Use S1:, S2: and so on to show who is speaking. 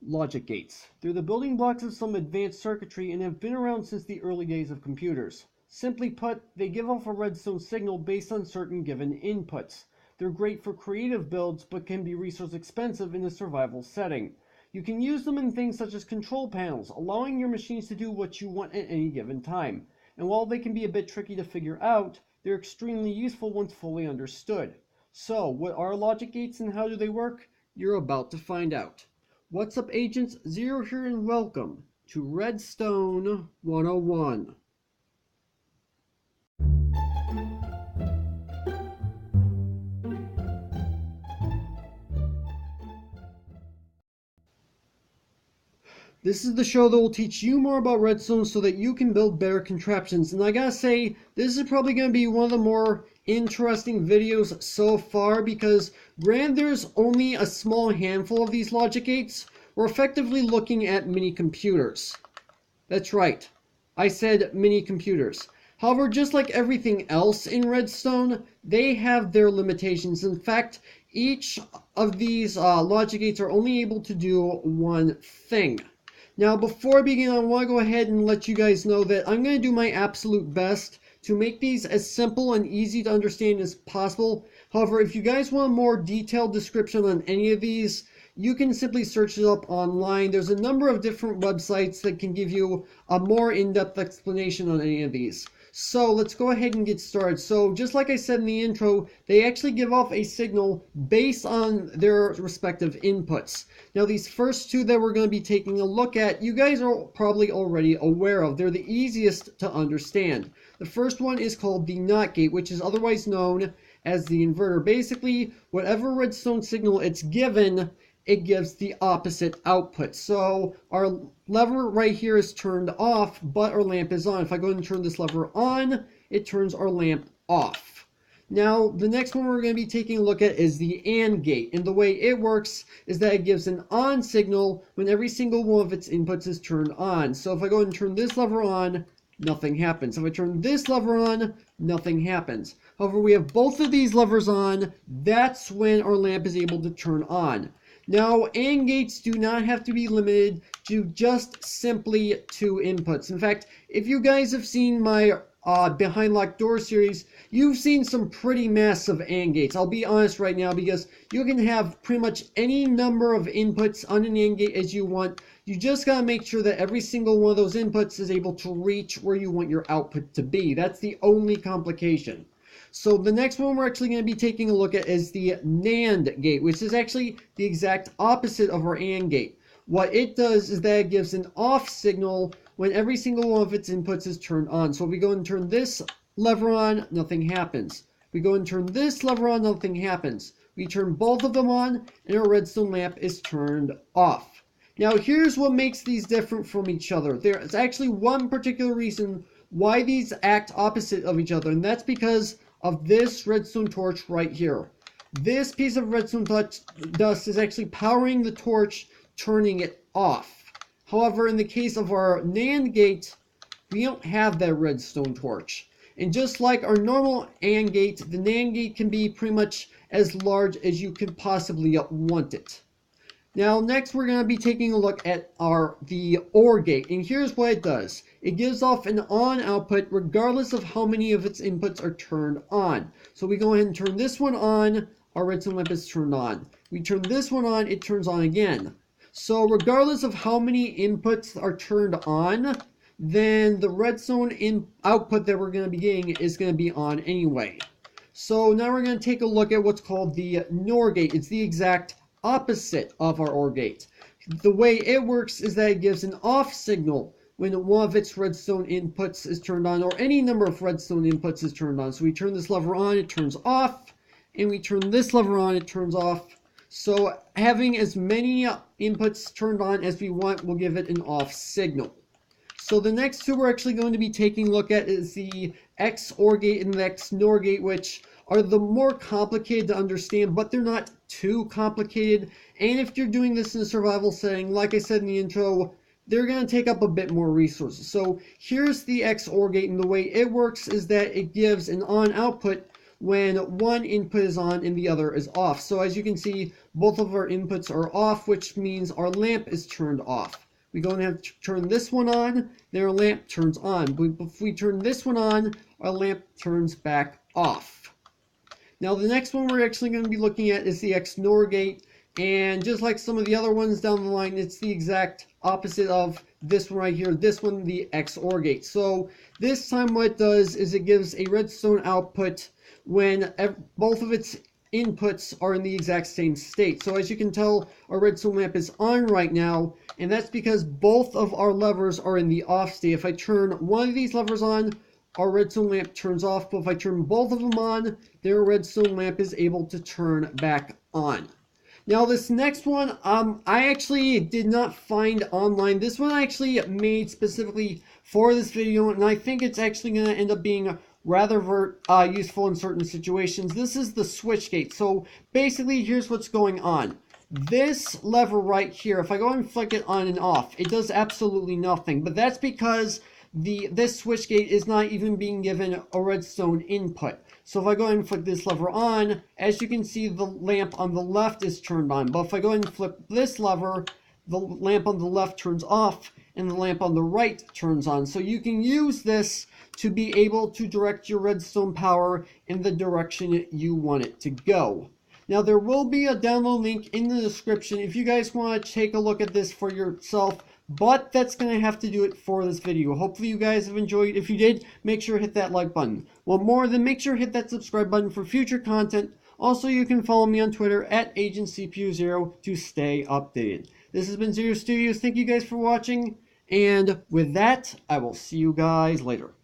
S1: Logic gates. They're the building blocks of some advanced circuitry and have been around since the early days of computers. Simply put, they give off a redstone signal based on certain given inputs. They're great for creative builds, but can be resource expensive in a survival setting. You can use them in things such as control panels, allowing your machines to do what you want at any given time. And while they can be a bit tricky to figure out, they're extremely useful once fully understood. So, what are logic gates and how do they work? You're about to find out. What's up, agents? Zero here and welcome to Redstone 101. This is the show that will teach you more about redstone so that you can build better contraptions. And I gotta say, this is probably going to be one of the more interesting videos so far because granted there's only a small handful of these logic gates, we're effectively looking at mini computers. That's right, I said mini computers. However, just like everything else in Redstone, they have their limitations. In fact, each of these logic gates are only able to do one thing. Now, before I begin, I want to go ahead and let you guys know that I'm going to do my absolute best to make these as simple and easy to understand as possible. However, if you guys want a more detailed description on any of these, you can simply search it up online. There's a number of different websites that can give you a more in-depth explanation on any of these. So let's go ahead and get started. So just like I said in the intro, they actually give off a signal based on their respective inputs. Now these first two that we're going to be taking a look at, you guys are probably already aware of. They're the easiest to understand. The first one is called the NOT gate, which is otherwise known as the inverter. Basically, whatever redstone signal it's given, it gives the opposite output. So our lever right here is turned off, but our lamp is on. If I go ahead and turn this lever on, it turns our lamp off. Now, the next one we're going to be taking a look at is the AND gate. And the way it works is that it gives an on signal when every single one of its inputs is turned on. So if I go ahead and turn this lever on, nothing happens. If I turn this lever on, nothing happens. However, we have both of these levers on, that's when our lamp is able to turn on. Now, AND gates do not have to be limited to just simply two inputs. In fact, if you guys have seen my Behind Locked Doors series, you've seen some pretty massive AND gates. I'll be honest right now because you can have pretty much any number of inputs on an AND gate as you want. You just got to make sure that every single one of those inputs is able to reach where you want your output to be. That's the only complication. So the next one we're actually going to be taking a look at is the NAND gate, which is actually the exact opposite of our AND gate. What it does is that it gives an off signal when every single one of its inputs is turned on. So if we go and turn this lever on, nothing happens. We go and turn this lever on, nothing happens. We turn both of them on, and our redstone lamp is turned off. Now here's what makes these different from each other. There's actually one particular reason why these act opposite of each other, and that's because of this redstone torch right here. This piece of redstone dust is actually powering the torch, turning it off. However, in the case of our NAND gate, we don't have that redstone torch. And just like our normal AND gate, the NAND gate can be pretty much as large as you could possibly want it. Now next we're going to be taking a look at the OR gate, and here's what it does. It gives off an on output regardless of how many of its inputs are turned on. So we go ahead and turn this one on, our redstone lamp is turned on. We turn this one on, it turns on again. So regardless of how many inputs are turned on, then the redstone output that we're going to be getting is going to be on anyway. So now we're going to take a look at what's called the NOR gate. It's the exact opposite of our OR gate. The way it works is that it gives an off signal when one of its redstone inputs is turned on, or any number of redstone inputs is turned on. So we turn this lever on, it turns off, and we turn this lever on, it turns off. So having as many inputs turned on as we want will give it an off signal. So the next two we're actually going to be taking a look at is the XOR gate and the XNOR gate, which are the more complicated to understand, but they're not too complicated. And if you're doing this in a survival setting, like I said in the intro, they're going to take up a bit more resources. So here's the XOR gate, and the way it works is that it gives an on output when one input is on and the other is off. So as you can see, both of our inputs are off, which means our lamp is turned off. We go and have to turn this one on, then our lamp turns on. But if we turn this one on, our lamp turns back off. Now the next one we're actually going to be looking at is the XNOR gate. And just like some of the other ones down the line, it's the exact opposite of this one right here. This one, the XOR gate. So this time what it does is it gives a redstone output when both of its inputs are in the exact same state. So as you can tell, our redstone lamp is on right now, and that's because both of our levers are in the off state. If I turn one of these levers on, our redstone lamp turns off, but if I turn both of them on, their redstone lamp is able to turn back on. Now this next one, I actually did not find online. This one I actually made specifically for this video, and I think it's actually going to end up being rather useful in certain situations. This is the switch gate. So basically, here's what's going on. This lever right here, if I go and flick it on and off, it does absolutely nothing. But that's because this switch gate is not even being given a redstone input. So if I go ahead and flick this lever on, as you can see, the lamp on the left is turned on. But if I go ahead and flip this lever, the lamp on the left turns off and the lamp on the right turns on. So you can use this to be able to direct your redstone power in the direction you want it to go. Now there will be a download link in the description if you guys want to take a look at this for yourself. But that's going to have to do it for this video. Hopefully you guys have enjoyed. If you did, make sure to hit that like button. Want more, then make sure to hit that subscribe button for future content. Also, you can follow me on Twitter at AgentCPU0 to stay updated. This has been Zero Studios. Thank you guys for watching. And with that, I will see you guys later.